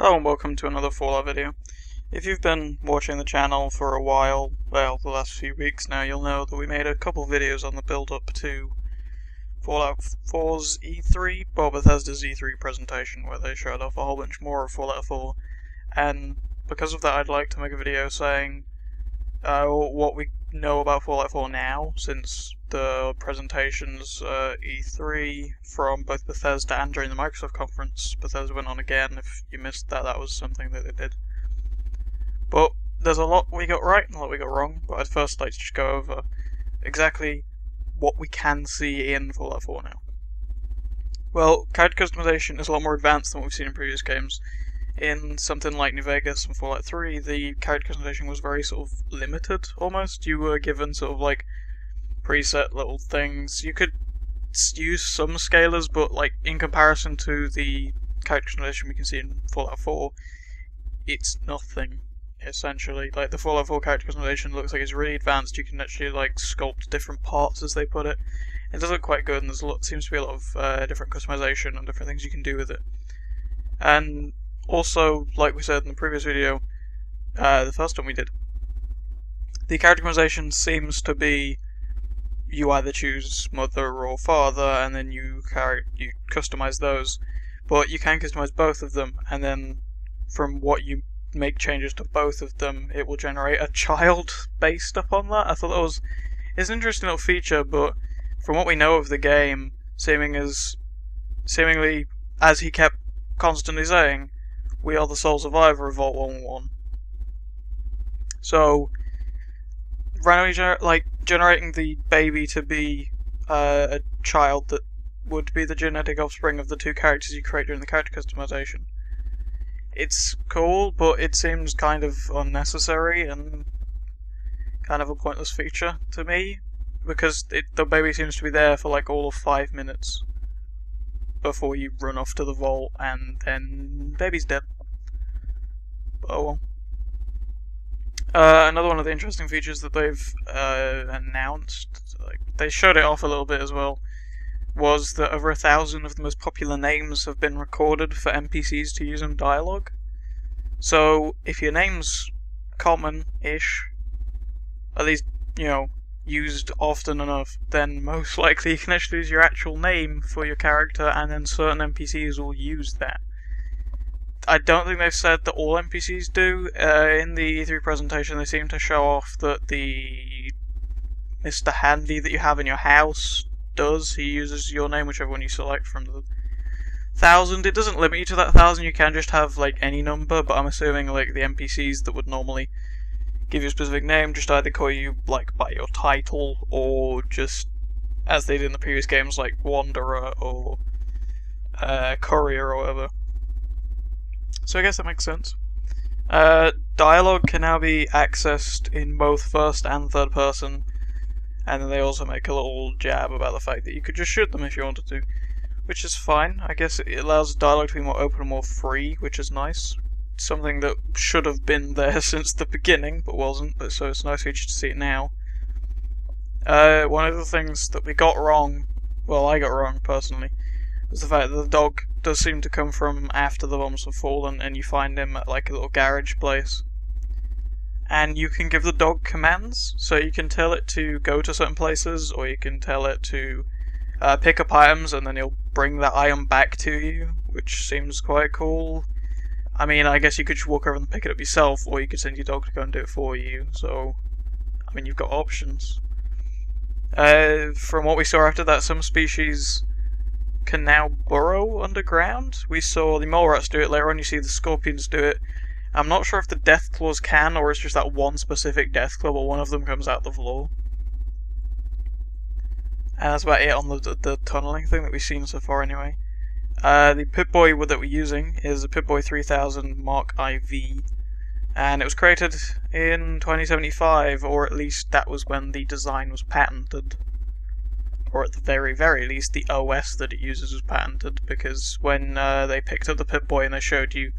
Hello and welcome to another Fallout video. If you've been watching the channel for a while, well, the last few weeks now, you'll know that we made a couple videos on the build-up to Fallout 4's E3, well, Bethesda's E3 presentation, where they showed off a whole bunch more of Fallout 4, and because of that I'd like to make a video saying what we know about Fallout 4 now, since the presentations E3 from both Bethesda and during the Microsoft conference. Bethesda went on again. If you missed that, that was something that they did. But there's a lot we got right and a lot we got wrong, but I'd first like to just go over exactly what we can see in Fallout 4 now. Well, character customization is a lot more advanced than what we've seen in previous games. In something like New Vegas and Fallout 3, the character customization was very sort of limited, almost. You were given sort of like preset little things. You could use some scalers, but like in comparison to the character customization we can see in Fallout 4, it's nothing, essentially. Like, the Fallout 4 character customization looks like it's really advanced. You can actually like sculpt different parts, as they put it. It does look quite good, and there's seems to be a lot of different customization and different things you can do with it. And also, like we said in the previous video, the first one we did, the character customization seems to be you either choose mother or father, and then you customize those, but you can customize both of them, and then from what you make changes to both of them, it will generate a child based upon that. I thought that it's an interesting little feature, but from what we know of the game, seemingly, as he kept constantly saying, we are the sole survivor of Vault 111. So, randomly generating the baby to be a child that would be the genetic offspring of the two characters you create during the character customization. It's cool, but it seems kind of unnecessary and kind of a pointless feature to me, because the baby seems to be there for like all of 5 minutes before you run off to the vault, and then baby's dead. Oh well. Another one of the interesting features that they've announced, like, they showed it off a little bit as well, was that over 1,000 of the most popular names have been recorded for NPCs to use in dialogue. So if your name's common-ish, at least, you know, used often enough, then most likely you can actually use your actual name for your character, and then certain NPCs will use that. I don't think they've said that all NPCs do. In the E3 presentation, they seem to show off that the Mr. Handy that you have in your house does. He uses your name, whichever one you select from the 1,000. It doesn't limit you to that 1,000. You can just have like any number, but I'm assuming like the NPCs that would normally give you a specific name just either call you like by your title, or just, as they did in the previous games, like Wanderer or Courier or whatever. So I guess that makes sense. Dialogue can now be accessed in both first and third person, and then they also make a little jab about the fact that you could just shoot them if you wanted to, which is fine. I guess it allows dialogue to be more open and more free, which is nice. Something that should have been there since the beginning, but wasn't, so it's a nice feature to see it now. One of the things that we got wrong, well, I got wrong personally, was the fact that the dog does seem to come from after the bombs have fallen, and you find him at like a little garage place. And you can give the dog commands, so you can tell it to go to certain places, or you can tell it to pick up items, and then he'll bring that item back to you, which seems quite cool. I mean, I guess you could just walk over and pick it up yourself, or you could send your dog to go and do it for you, so, I mean, you've got options. From what we saw after that, some species can now burrow underground. We saw the mole rats do it, later on you see the scorpions do it. I'm not sure if the death claws can, or it's just that one specific death claw, but one of them comes out the floor. And that's about it on the tunneling thing that we've seen so far anyway. The Pip-Boy that we're using is a Pip-Boy 3000 Mark IV, and it was created in 2075, or at least that was when the design was patented. Or at the very, very least, the OS that it uses was patented, because when they picked up the Pip-Boy and they showed you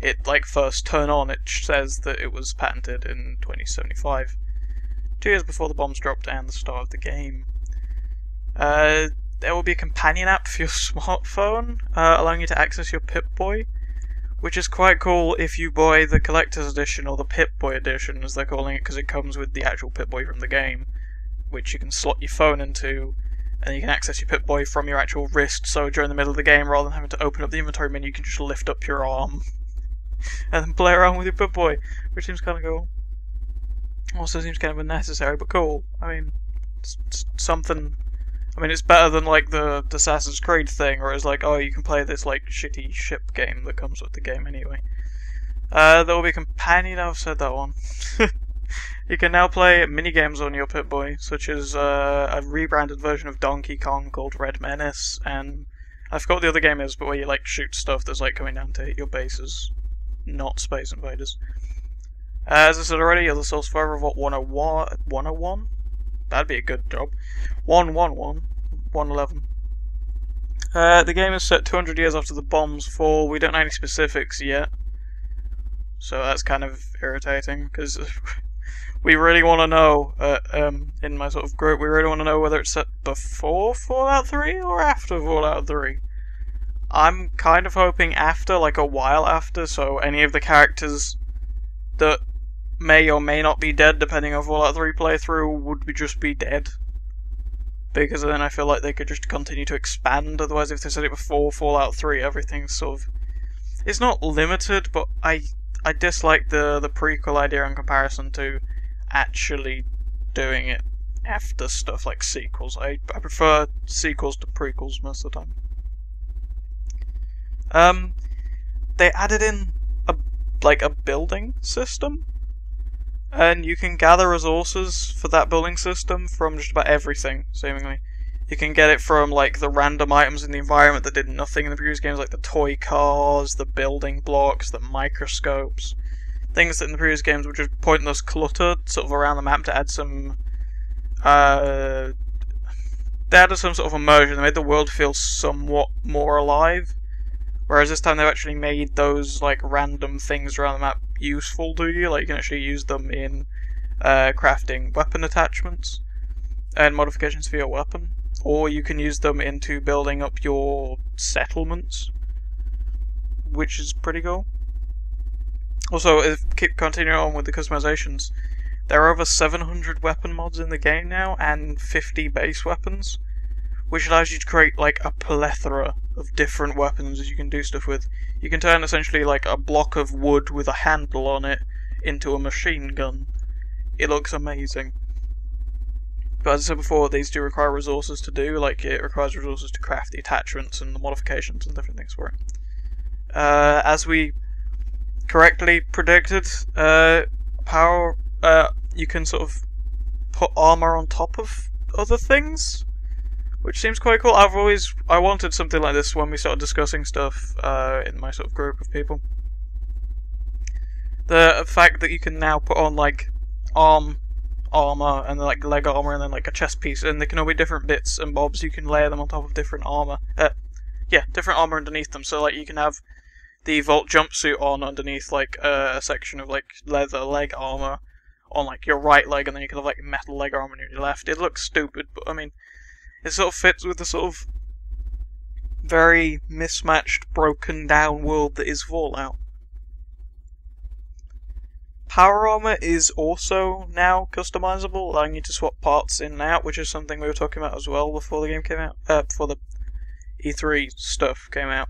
it like first turn on, it says that it was patented in 2075, 2 years before the bombs dropped and the start of the game. There will be a companion app for your smartphone, allowing you to access your Pip-Boy, which is quite cool if you buy the Collector's Edition, or the Pip-Boy Edition as they're calling it, because it comes with the actual Pip-Boy from the game, which you can slot your phone into, and you can access your Pip-Boy from your actual wrist, so during the middle of the game, rather than having to open up the inventory menu, you can just lift up your arm and then play around with your Pip-Boy, which seems kind of cool. Also seems kind of unnecessary, but cool. I mean, it's something. I mean, it's better than like the Assassin's Creed thing, where it's like, oh, you can play this like shitty ship game that comes with the game anyway. There will be companion. I've said that one. You can now play minigames on your Pip-Boy, such as a rebranded version of Donkey Kong called Red Menace, and I forgot what the other game is, but where you like shoot stuff that's like coming down to hit your bases, not Space Invaders. As I said already, Other Source 5 Revolt 101? That'd be a good job. 111. 111. The game is set 200 years after the bombs fall. We don't know any specifics yet, so that's kind of irritating, because we really want to know, in my sort of group, we really want to know whether it's set before Fallout 3 or after Fallout 3. I'm kind of hoping after, like a while after, so any of the characters that may or may not be dead, depending on Fallout 3 playthrough, would just be dead. Because then I feel like they could just continue to expand, otherwise if they said it before Fallout 3, everything's sort of... It's not limited, but I dislike the prequel idea in comparison to actually doing it after stuff like sequels. I prefer sequels to prequels most of the time. They added in a building system, and you can gather resources for that building system from just about everything, seemingly. You can get it from like the random items in the environment that did nothing in the previous games, like the toy cars, the building blocks, the microscopes. Things that in the previous games were just pointless clutter, sort of around the map to add some... they added some sort of immersion. They made the world feel somewhat more alive. Whereas this time they've actually made those like random things around the map useful to you. Like you can actually use them in crafting weapon attachments and modifications for your weapon. Or you can use them into building up your settlements, which is pretty cool. Also, keep continuing on with the customizations. There are over 700 weapon mods in the game now, and 50 base weapons, which allows you to create like a plethora of different weapons that you can do stuff with. You can turn essentially like a block of wood with a handle on it into a machine gun. It looks amazing. But as I said before, these do require resources to do, like it requires resources to craft the attachments and the modifications and different things for it. As we correctly predicted, you can sort of put armor on top of other things, which seems quite cool. I wanted something like this when we started discussing stuff in my sort of group of people. The fact that you can now put on like armor and then like leg armor and then like a chest piece, and they can all be different bits and bobs. You can layer them on top of different armor. Different armor underneath them. So like you can have the Vault jumpsuit on underneath like a section of like leather leg armor on like your right leg, and then you can have like metal leg armor on your left. It looks stupid, but I mean, it sort of fits with the sort of very mismatched, broken down world that is Fallout. Power armor is also now customizable, allowing you to swap parts in and out, which is something we were talking about as well before the game came out, before the E3 stuff came out.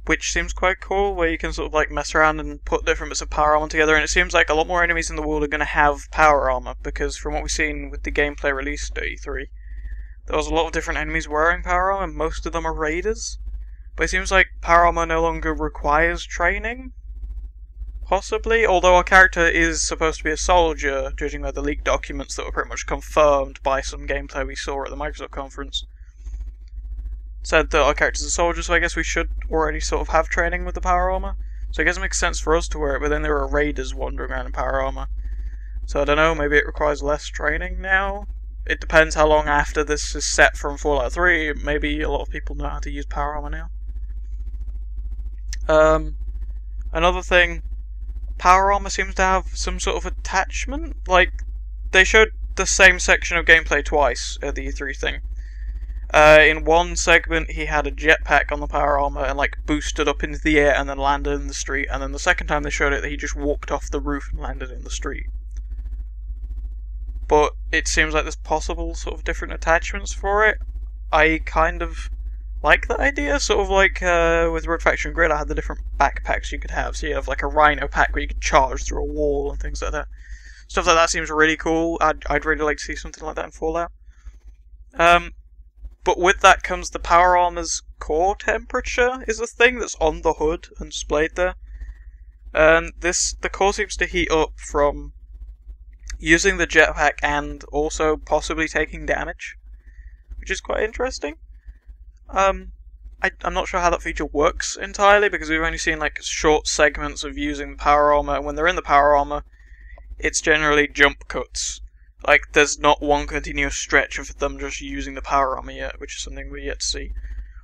Which seems quite cool, where you can sort of like mess around and put different bits of power armor together, and it seems like a lot more enemies in the world are going to have power armor, because from what we've seen with the gameplay released at E3, there was a lot of different enemies wearing power armor, and most of them are raiders. But it seems like power armor no longer requires training. Possibly, although our character is supposed to be a soldier, judging by the leaked documents that were pretty much confirmed by some gameplay we saw at the Microsoft conference. Said that our character's a soldier, so I guess we should already sort of have training with the power armor. So I guess it makes sense for us to wear it, but then there are raiders wandering around in power armor. So I don't know, maybe it requires less training now? It depends how long after this is set from Fallout 3, maybe a lot of people know how to use power armor now. Another thing, power armor seems to have some sort of attachment. Like, they showed the same section of gameplay twice at the E3 thing. In one segment, he had a jetpack on the power armor and like boosted up into the air and then landed in the street. And then the second time they showed it, he just walked off the roof and landed in the street. But it seems like there's possible sort of different attachments for it. I kind of like that idea, sort of like with Road Faction Grid, I had the different backpacks you could have. So you have like a Rhino pack where you could charge through a wall and things like that. Stuff like that seems really cool. I'd really like to see something like that in Fallout. But with that comes the power armor's core temperature is a thing that's on the hood and displayed there. And the core seems to heat up from using the jetpack and also possibly taking damage, which is quite interesting. I'm not sure how that feature works entirely, because we've only seen like short segments of using the power armor, and when they're in the power armor, it's generally jump cuts. Like, there's not one continuous stretch of them just using the power armor yet, which is something we're yet to see.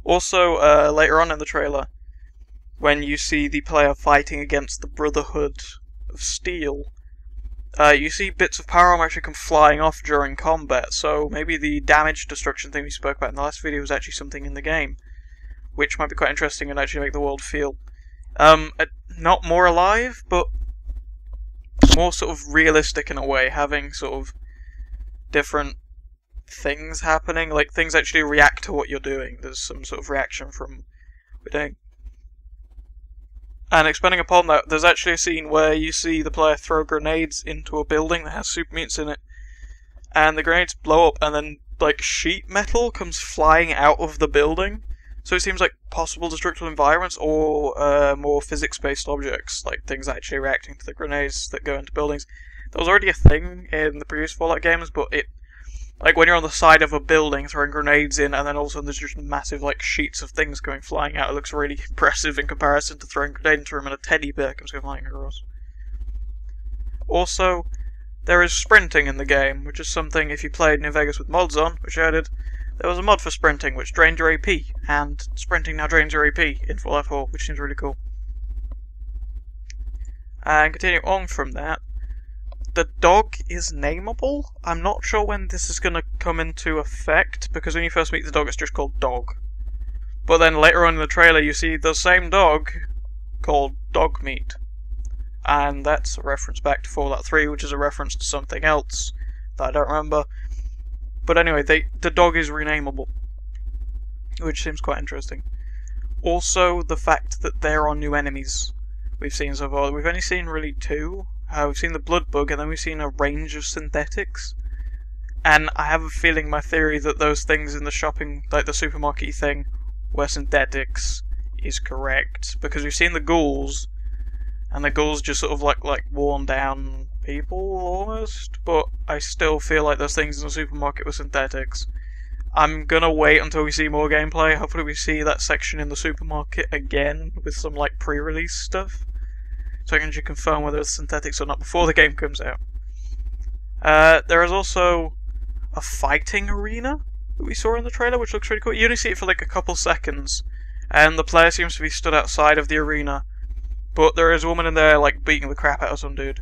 Also, later on in the trailer, when you see the player fighting against the Brotherhood of Steel, you see bits of power armor actually come flying off during combat, so maybe the damage destruction thing we spoke about in the last video was actually something in the game, which might be quite interesting and actually make the world feel not more alive, but more sort of realistic in a way, having sort of different things happening, like things actually react to what you're doing. There's some sort of reaction from what we're doing. And expanding upon that, there's actually a scene where you see the player throw grenades into a building that has super mutants in it, and the grenades blow up, and then like sheet metal comes flying out of the building. So it seems like possible destructible environments or more physics-based objects, like things actually reacting to the grenades that go into buildings. That was already a thing in the previous Fallout games, but it, like when you're on the side of a building throwing grenades in, and then all of a sudden there's just massive like sheets of things going flying out, it looks really impressive in comparison to throwing a grenade into a room and a teddy bear comes going flying across. Also, there is sprinting in the game, which is something if you played New Vegas with mods on, which I did, there was a mod for sprinting which drained your AP, and sprinting now drains your AP in Fallout 4, which seems really cool. And continuing on from that, the dog is nameable. I'm not sure when this is going to come into effect, because when you first meet the dog it's just called Dog. But then later on in the trailer you see the same dog called Dog Meat. And that's a reference back to Fallout 3, which is a reference to something else that I don't remember. But anyway, the dog is renameable, which seems quite interesting. Also, the fact that there are new enemies we've seen so far. We've only seen really two. We've seen the blood bug, and then we've seen a range of synthetics. And I have a feeling, my theory, that those things in the shopping, like the supermarket thing, were synthetics, is correct. Because we've seen the ghouls, and the ghouls just sort of like worn down people, almost. But I still feel like those things in the supermarket were synthetics. I'm gonna wait until we see more gameplay. Hopefully we see that section in the supermarket again, with some like pre-release stuff, so I can actually confirm whether it's synthetics or not before the game comes out. There is also a fighting arena that we saw in the trailer, which looks really cool. You only see it for like a couple seconds, and the player seems to be stood outside of the arena, but there is a woman in there like beating the crap out of some dude.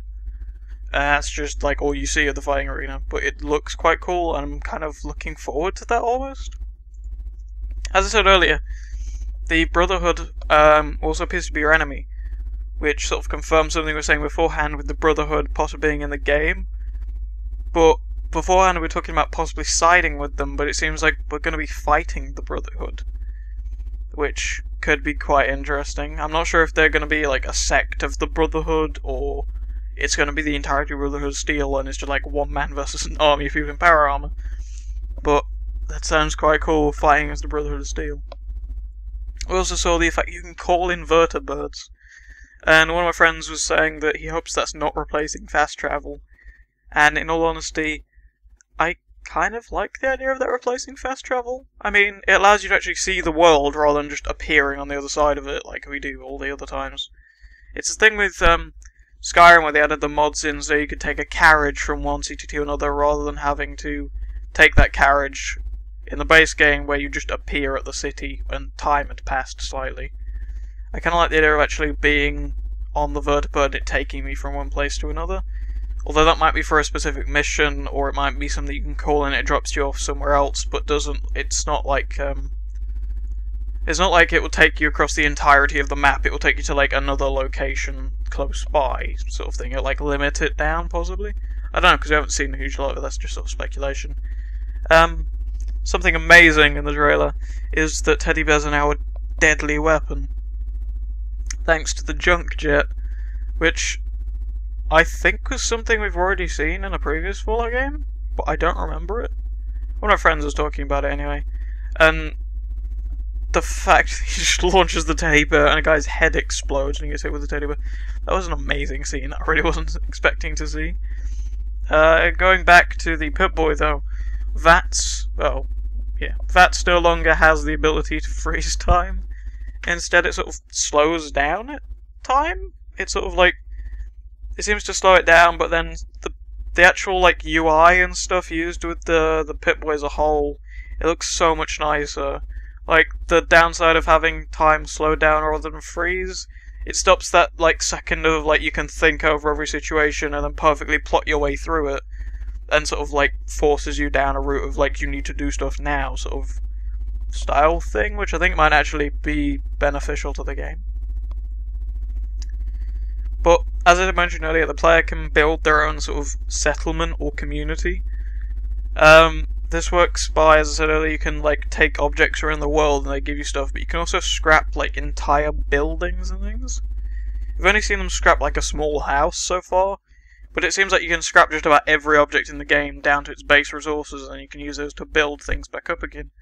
That's just like all you see of the fighting arena, but it looks quite cool, and I'm kind of looking forward to that almost. As I said earlier, the Brotherhood also appears to be your enemy, which sort of confirms something we were saying beforehand with the Brotherhood possibly being in the game. But beforehand we were talking about possibly siding with them, but it seems like we're going to be fighting the Brotherhood, which could be quite interesting. I'm not sure if they're going to be like a sect of the Brotherhood, or it's going to be the entirety of Brotherhood of Steel and it's just like one man versus an army of people in power armor. But that sounds quite cool, fighting as the Brotherhood of Steel. We also saw the effect you can call in vertibirds. And one of my friends was saying that he hopes that's not replacing fast travel. And in all honesty, I kind of like the idea of that replacing fast travel. I mean, it allows you to actually see the world rather than just appearing on the other side of it like we do all the other times. It's the thing with Skyrim where they added the mods in so you could take a carriage from one city to another rather than having to take that carriage in the base game where you just appear at the city and time had passed slightly. I kind of like the idea of actually being on the vertibird and it taking me from one place to another. Although that might be for a specific mission, or it might be something you can call and it drops you off somewhere else, but doesn't. It's not like it will take you across the entirety of the map. It will take you to like another location close by, sort of thing. It'll like limit it down, possibly. I don't know, because we haven't seen a huge lot of it. That's just sort of speculation. Something amazing in the trailer is that teddy bears are now a deadly weapon, thanks to the junk jet, which I think was something we've already seen in a previous Fallout game, but I don't remember it. One of my friends was talking about it anyway, and the fact that he just launches the teddy bear and a guy's head explodes and he gets hit with the teddy bear, that was an amazing scene that I really wasn't expecting to see. Going back to the Pip-Boy though, VATS no longer has the ability to freeze time. Instead it sort of slows down time. It's sort of like, it seems to slow it down, but then the actual like UI and stuff used with the Pip-Boy as a whole, it looks so much nicer. Like, the downside of having time slow down rather than freeze, it stops that like second of like you can think over every situation and then perfectly plot your way through it, and sort of like forces you down a route of like you need to do stuff now sort of style thing, which I think might actually be beneficial to the game. But as I mentioned earlier, the player can build their own sort of settlement or community. This works by, as I said earlier, you can like take objects around the world and they give you stuff, but you can also scrap like entire buildings and things. I've only seen them scrap like a small house so far, but it seems like you can scrap just about every object in the game down to its base resources, and you can use those to build things back up again.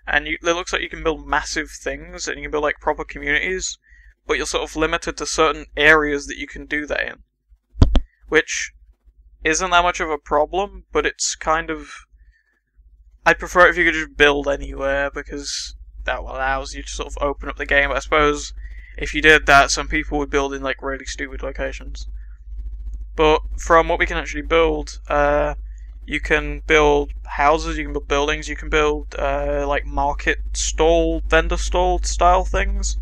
And it looks like you can build massive things, and you can build like proper communities, but you're sort of limited to certain areas that you can do that in. Which isn't that much of a problem, but it's kind of... I'd prefer it if you could just build anywhere, because that allows you to sort of open up the game. But I suppose if you did that, some people would build in like really stupid locations. But from what we can actually build, you can build houses, you can build buildings, you can build like market stall, vendor stall style things.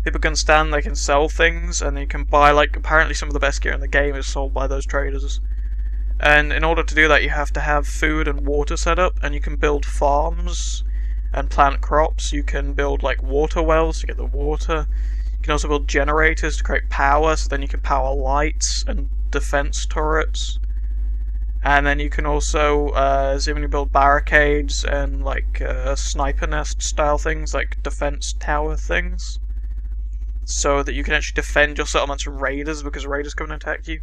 People can stand, they can sell things, and you can buy like apparently some of the best gear in the game is sold by those traders. And in order to do that, you have to have food and water set up, and you can build farms and plant crops. You can build like water wells to get the water. You can also build generators to create power, so then you can power lights and defense turrets. And then you can also seemingly build barricades and like sniper nest style things, like defense tower things, so that you can actually defend your settlements from raiders, because raiders come and attack you.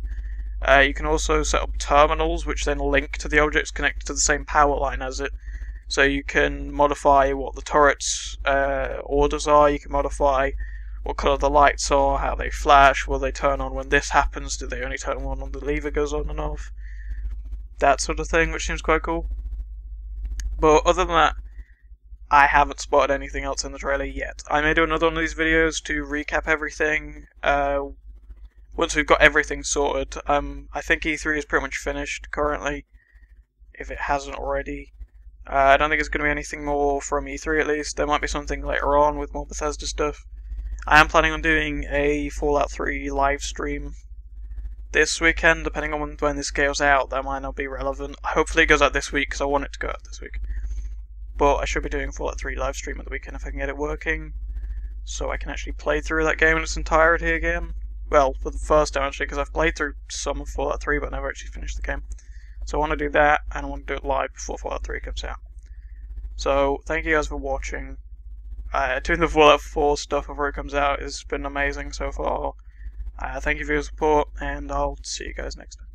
You can also set up terminals, which then link to the objects connected to the same power line as it. So you can modify what the turret's orders are, you can modify what colour the lights are, how they flash, will they turn on when this happens, do they only turn on when the lever goes on and off. That sort of thing, which seems quite cool. But other than that, I haven't spotted anything else in the trailer yet. I may do another one of these videos to recap everything, once we've got everything sorted. I think E3 is pretty much finished currently, if it hasn't already. I don't think there's going to be anything more from E3 at least. There might be something later on with more Bethesda stuff. I am planning on doing a Fallout 3 live stream this weekend, depending on when this goes out. That might not be relevant. Hopefully it goes out this week, because I want it to go out this week. But I should be doing a Fallout 3 live stream at the weekend if I can get it working, so I can actually play through that game in its entirety again. Well, for the first time actually, because I've played through some of Fallout 3 but never actually finished the game. So I want to do that, and I want to do it live before Fallout 3 comes out. So, thank you guys for watching. Doing the Fallout 4 stuff before it comes out has been amazing so far. Thank you for your support, and I'll see you guys next time.